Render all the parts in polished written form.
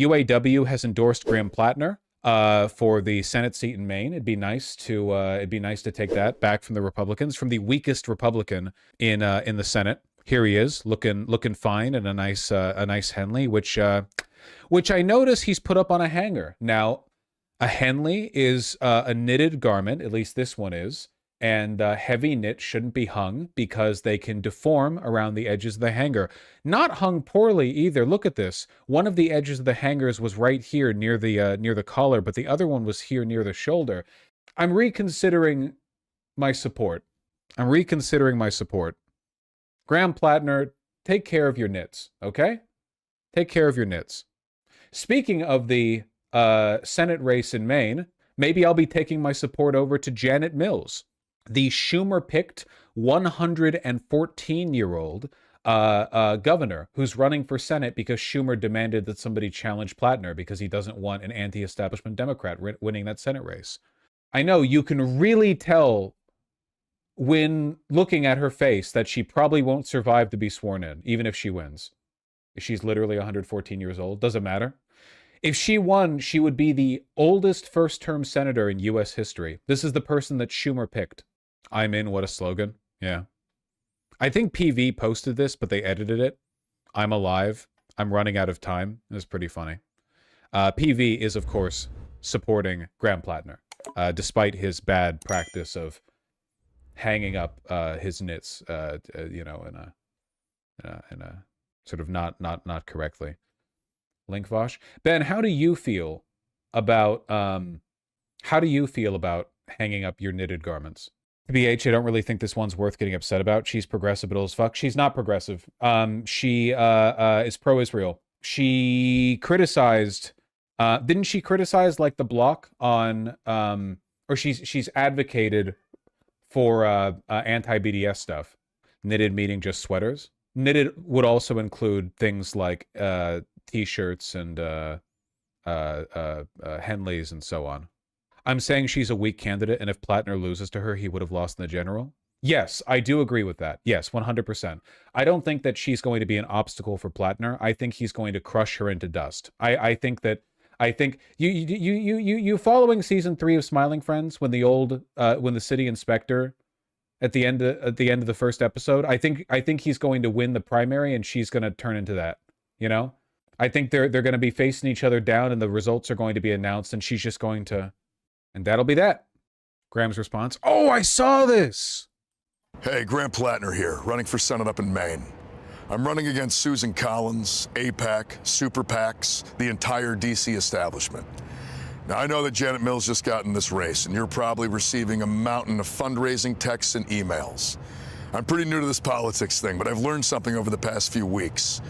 UAW has endorsed Graham Platner for the Senate seat in Maine. It'd be nice to take that back from the Republicans, from the weakest Republican in the Senate. Here he is, looking fine in a nice Henley, which I notice he's put up on a hanger. Now, a Henley is a knitted garment, at least this one is, and heavy knit shouldn't be hung because they can deform around the edges of the hanger. Not hung poorly either. Look at this. One of the edges of the hangers was right here near the collar, but the other one was here near the shoulder. I'm reconsidering my support. Graham Platner, take care of your knits, okay? Take care of your knits. Speaking of the Senate race in Maine, maybe I'll be taking my support over to Janet Mills, the Schumer-picked 114-year-old governor who's running for Senate because Schumer demanded that somebody challenge Platner because he doesn't want an anti-establishment Democrat winning that Senate race. I know you can really tell when looking at her face that she probably won't survive to be sworn in, even if she wins. She's literally 114 years old. Doesn't matter. If she won, she would be the oldest first-term senator in U.S. history. This is the person that Schumer picked. I'm in, what a slogan. Yeah. I think PV posted this, but they edited it. I'm alive. I'm running out of time. It was pretty funny. PV is, of course, supporting Graham Platner, despite his bad practice of hanging up his knits, in a sort of not correctly. Link Vaush. Ben, how do you feel about hanging up your knitted garments? BH, I don't really think this one's worth getting upset about. She's progressive, but as fuck. She's not progressive. She is pro-Israel. She criticized. Didn't she criticize like the block on? Or she's advocated for anti-BDS stuff. Knitted meaning just sweaters. Knitted would also include things like t-shirts and Henleys and so on. I'm saying she's a weak candidate, and if Platner loses to her, he would have lost in the general. Yes, I do agree with that. Yes, 100%. I don't think that she's going to be an obstacle for Platner. I think he's going to crush her into dust. I think you following season 3 of Smiling Friends when the city inspector at the end of the first episode, I think he's going to win the primary and she's going to turn into that, you know? I think they're going to be facing each other down and the results are going to be announced and she's just going to, and that'll be that. Graham's response, "Oh, I saw this." Hey, Graham Platner here, running for Senate up in Maine. I'm running against Susan Collins, AIPAC, Super PACs, the entire DC establishment. Now, I know that Janet Mills just got in this race, and you're probably receiving a mountain of fundraising texts and emails. I'm pretty new to this politics thing, but I've learned something over the past few weeks.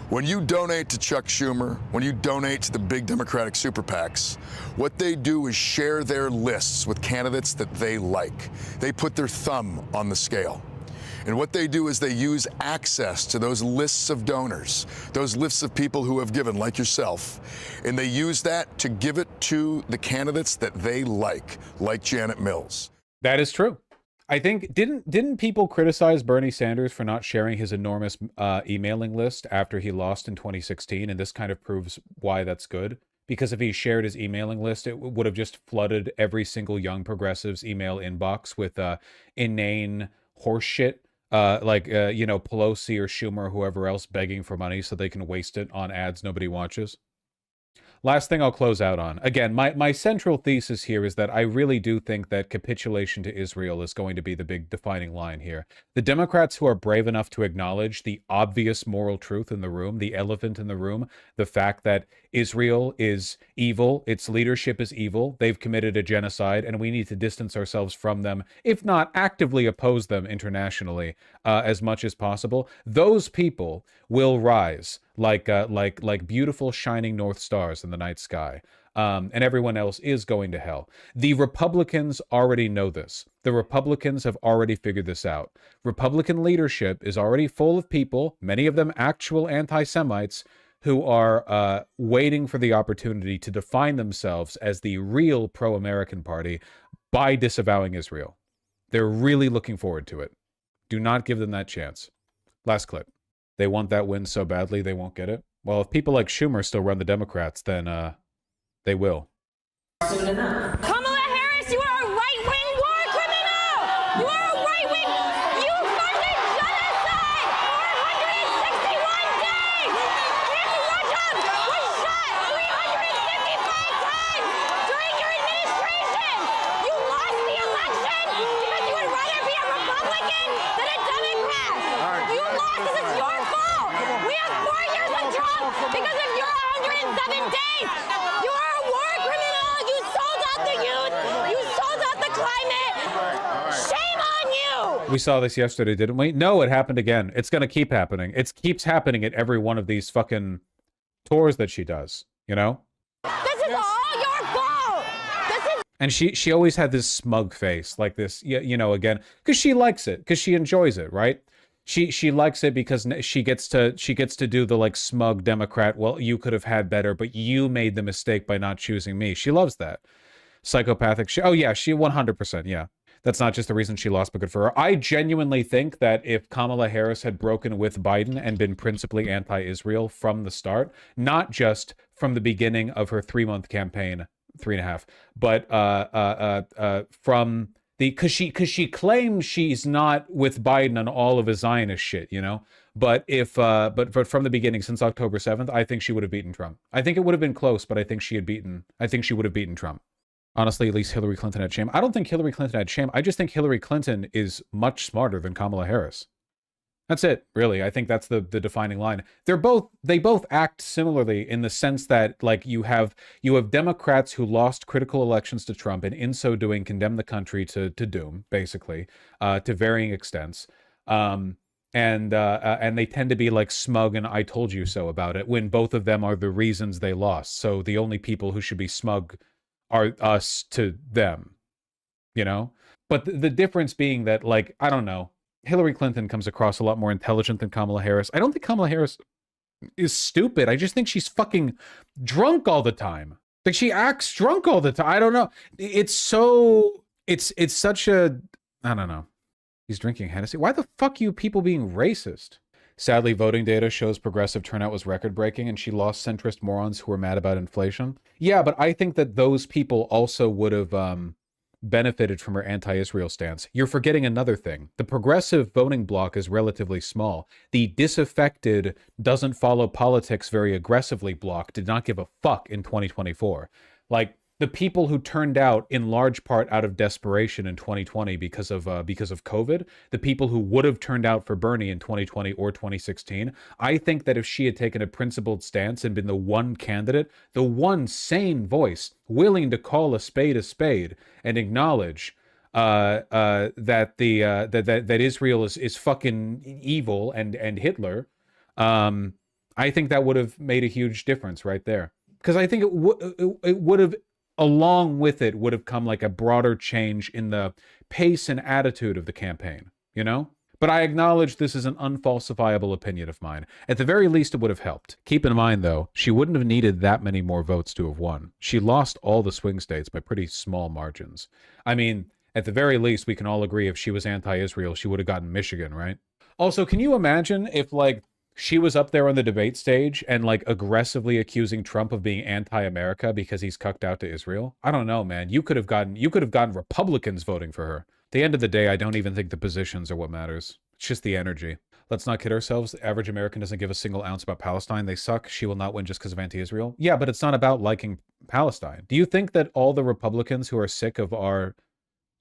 When you donate to Chuck Schumer, when you donate to the big Democratic super PACs, what they do is share their lists with candidates that they like. They put their thumb on the scale. And what they do is they use access to those lists of donors, those lists of people who have given, like yourself, and they use that to give it to the candidates that they like Janet Mills. That is true. I think, didn't people criticize Bernie Sanders for not sharing his enormous emailing list after he lost in 2016? And this kind of proves why that's good. Because if he shared his emailing list, it would have just flooded every single young progressive's email inbox with inane horseshit. Pelosi or Schumer or whoever else begging for money so they can waste it on ads nobody watches. Last thing I'll close out on. Again, my central thesis here is that I really do think that capitulation to Israel is going to be the big defining line here. The Democrats who are brave enough to acknowledge the obvious moral truth in the room, the elephant in the room, the fact that Israel is evil, its leadership is evil, they've committed a genocide, and we need to distance ourselves from them, if not actively oppose them internationally as much as possible. Those people will rise like beautiful shining North Stars in the night sky. And everyone else is going to hell. The Republicans already know this. The Republicans have already figured this out. Republican leadership is already full of people, many of them actual anti-Semites, who are waiting for the opportunity to define themselves as the real pro-American party by disavowing Israel. They're really looking forward to it. Do not give them that chance. Last clip. They want that win so badly they won't get it. Well, if people like Schumer still run the Democrats, then they will. Soon enough. Kamala Harris, you are a right-wing war criminal! You are a right-wing... You funded genocide for 161 days! Andrew Rajab was shot 355 times during your administration! You lost the election because you would rather be a Republican than a Democrat! You lost because it's your fault! We have 4 years of Trump because of your 107 days! You are a war criminal! You sold out the youth! You sold out the climate! Shame on you! We saw this yesterday, didn't we? No, it happened again. It's going to keep happening. It keeps happening at every one of these fucking tours that she does, you know? This is all your fault! This is... And she always had this smug face, like this, you know, again, because she likes it, because she enjoys it, right? She likes it because she gets to do the like smug Democrat, well, you could have had better, but you made the mistake by not choosing me. She loves that. Psychopathic shit. Oh yeah, she 100%, yeah. That's not just the reason she lost, but good for her. I genuinely think that if Kamala Harris had broken with Biden and been principally anti-Israel from the start, not just from the beginning of her 3-month campaign, 3.5, but from the because she claims she's not with Biden on all of his Zionist shit, you know. But if but from the beginning, since October 7th, I think she would have beaten Trump. I think it would have been close, but I think she would have beaten Trump. Honestly, at least Hillary Clinton had shame. I don't think Hillary Clinton had shame. I just think Hillary Clinton is much smarter than Kamala Harris. That's it, really. I think that's the defining line. They both act similarly in the sense that like you have Democrats who lost critical elections to Trump and in so doing condemn the country to doom, basically, to varying extents. And they tend to be like smug and I told you so about it when both of them are the reasons they lost. So the only people who should be smug are us to them, you know? But the difference being that, like, I don't know, Hillary Clinton comes across a lot more intelligent than Kamala Harris. I don't think Kamala Harris is stupid. I just think she's fucking drunk all the time. Like, she acts drunk all the time. I don't know. It's such a, I don't know. He's drinking Hennessy. Why the fuck are you people being racist? Sadly, voting data shows progressive turnout was record-breaking, and she lost centrist morons who were mad about inflation. Yeah, but I think that those people also would have benefited from her anti-Israel stance. You're forgetting another thing. The progressive voting bloc is relatively small. The disaffected, doesn't follow politics very aggressively bloc did not give a fuck in 2024. Like, the people who turned out in large part out of desperation in 2020 because of COVID, the people who would have turned out for Bernie in 2020 or 2016, I think that if she had taken a principled stance and been the one candidate, the one sane voice willing to call a spade and acknowledge that Israel is fucking evil and Hitler, I think that would have made a huge difference right there. Because I think it would have, along with it, would have come like a broader change in the pace and attitude of the campaign, you know? But I acknowledge this is an unfalsifiable opinion of mine. At the very least, it would have helped. Keep in mind, though, she wouldn't have needed that many more votes to have won. She lost all the swing states by pretty small margins. I mean, at the very least, we can all agree if she was anti-Israel, she would have gotten Michigan, right? Also, can you imagine if, like, she was up there on the debate stage and like aggressively accusing Trump of being anti-America because he's cucked out to Israel? I don't know, man. You could have gotten Republicans voting for her. At the end of the day, I don't even think the positions are what matters. It's just the energy. Let's not kid ourselves. The average American doesn't give a single ounce about Palestine. They suck. She will not win just because of anti-Israel. Yeah, but it's not about liking Palestine. Do you think that all the Republicans who are sick of our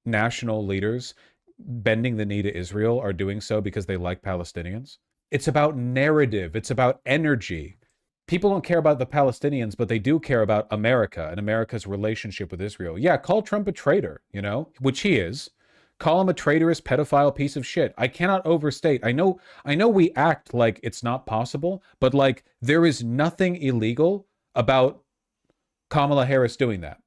national leaders bending the knee to Israel are doing so because they like Palestinians? It's about narrative. It's about energy. People don't care about the Palestinians, but they do care about America and America's relationship with Israel. Yeah, call Trump a traitor, you know, which he is. Call him a traitorous pedophile piece of shit. I cannot overstate. I know we act like it's not possible, but like there is nothing illegal about Kamala Harris doing that.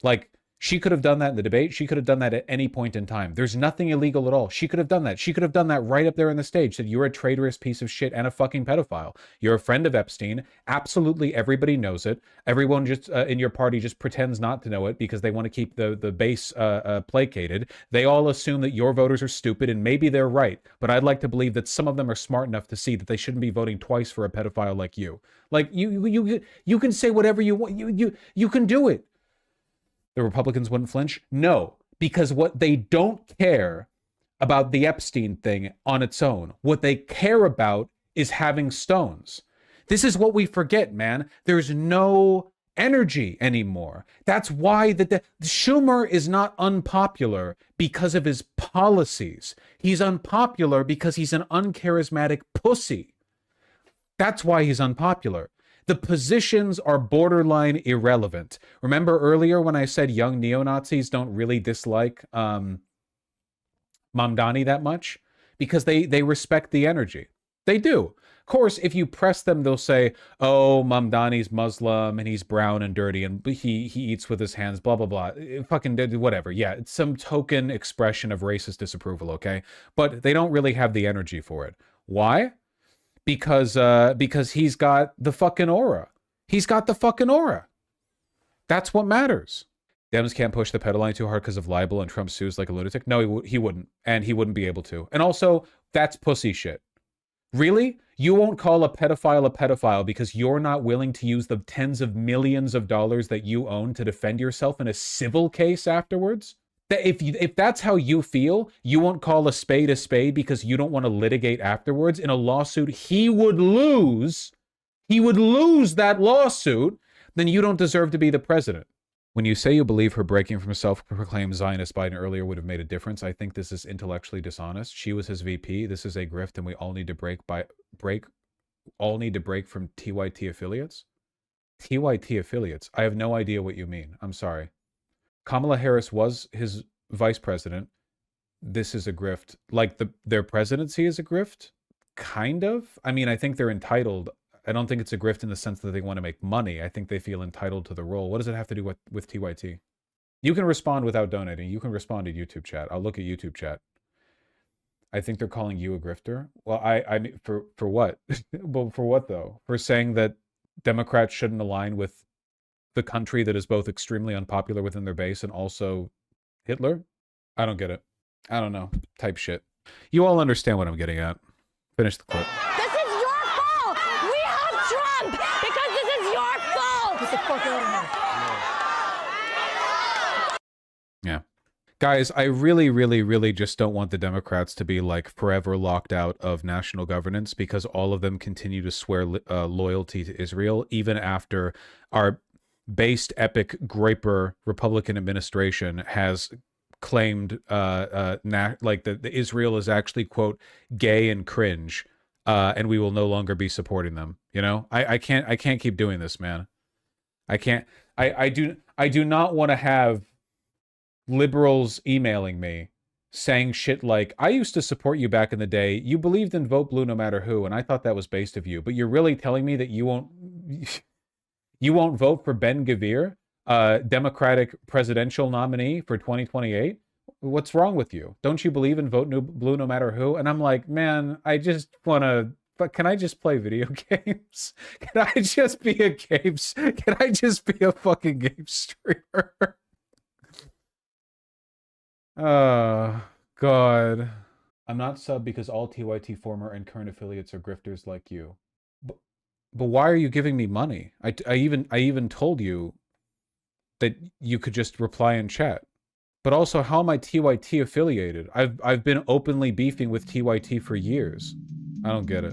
Like, She could have done that in the debate. She could have done that at any point in time. There's nothing illegal at all. She could have done that. She could have done that right up there on the stage. Said, you're a traitorous piece of shit and a fucking pedophile. You're a friend of Epstein. Absolutely everybody knows it. Everyone just in your party just pretends not to know it because they want to keep the base placated. They all assume that your voters are stupid, and maybe they're right. But I'd like to believe that some of them are smart enough to see that they shouldn't be voting twice for a pedophile like you. Like, you can say whatever you want. You can do it. The Republicans wouldn't flinch? No, because what they don't care about the Epstein thing on its own. What they care about is having stones. This is what we forget, man. There's no energy anymore. That's why the Schumer is not unpopular because of his policies. He's unpopular because he's an uncharismatic pussy. That's why he's unpopular. The positions are borderline irrelevant. Remember earlier when I said young neo-Nazis don't really dislike Mamdani that much? Because they respect the energy. They do. Of course, if you press them, they'll say, oh, Mamdani's Muslim and he's brown and dirty and he eats with his hands, blah, blah, blah. Fucking whatever. Yeah, it's some token expression of racist disapproval, okay? But they don't really have the energy for it. Why? Because he's got the fucking aura. He's got the fucking aura. That's what matters. Dems can't push the pedal line too hard because of libel and Trump sues like a lunatic. No, he wouldn't. And he wouldn't be able to. And also, that's pussy shit. Really? You won't call a pedophile because you're not willing to use the tens of millions of dollars that you own to defend yourself in a civil case afterwards? That if that's how you feel, you won't call a spade because you don't want to litigate afterwards in a lawsuit he would lose. He would lose that lawsuit. Then you don't deserve to be the president. When you say you believe her breaking from self-proclaimed Zionist Biden earlier would have made a difference, I think this is intellectually dishonest. She was his VP. This is a grift, and we all need to break from TYT affiliates. TYT affiliates. I have no idea what you mean. I'm sorry. Kamala Harris was his vice president. This is a grift. Like their presidency is a grift? Kind of. I mean, I think they're entitled. I don't think it's a grift in the sense that they want to make money. I think they feel entitled to the role. What does it have to do with TYT? You can respond without donating. You can respond to YouTube chat. I'll look at YouTube chat. I think they're calling you a grifter. Well, I mean, for what? Well, for what though? For saying that Democrats shouldn't align with the country that is both extremely unpopular within their base and also Hitler? I don't get it. I don't know. Type shit. You all understand what I'm getting at. Finish the clip. This is your fault. We have Trump because this is your fault. Get the fuck out of here. Yeah. Guys, I really, really, really just don't want the Democrats to be like forever locked out of national governance because all of them continue to swear loyalty to Israel even after our based epic graper Republican administration has claimed like the Israel is actually, quote, gay and cringe, and we will no longer be supporting them. You know, I can't keep doing this, man. I can't. I do not want to have liberals emailing me saying shit like, I used to support you back in the day. You believed in vote blue no matter who, and I thought that was based of you. But you're really telling me that you won't vote for Ben-Gvir, Democratic presidential nominee for 2028? What's wrong with you? Don't you believe in vote blue no matter who? And I'm like, man, I just want to... But can I just play video games? Can I just be a games? Can I just be a fucking game streamer? Oh, God. I'm not sub because all TYT former and current affiliates are grifters like you. But why are you giving me money? I even told you that you could just reply in chat. But also, how am I TYT affiliated? I've been openly beefing with TYT for years. I don't get it.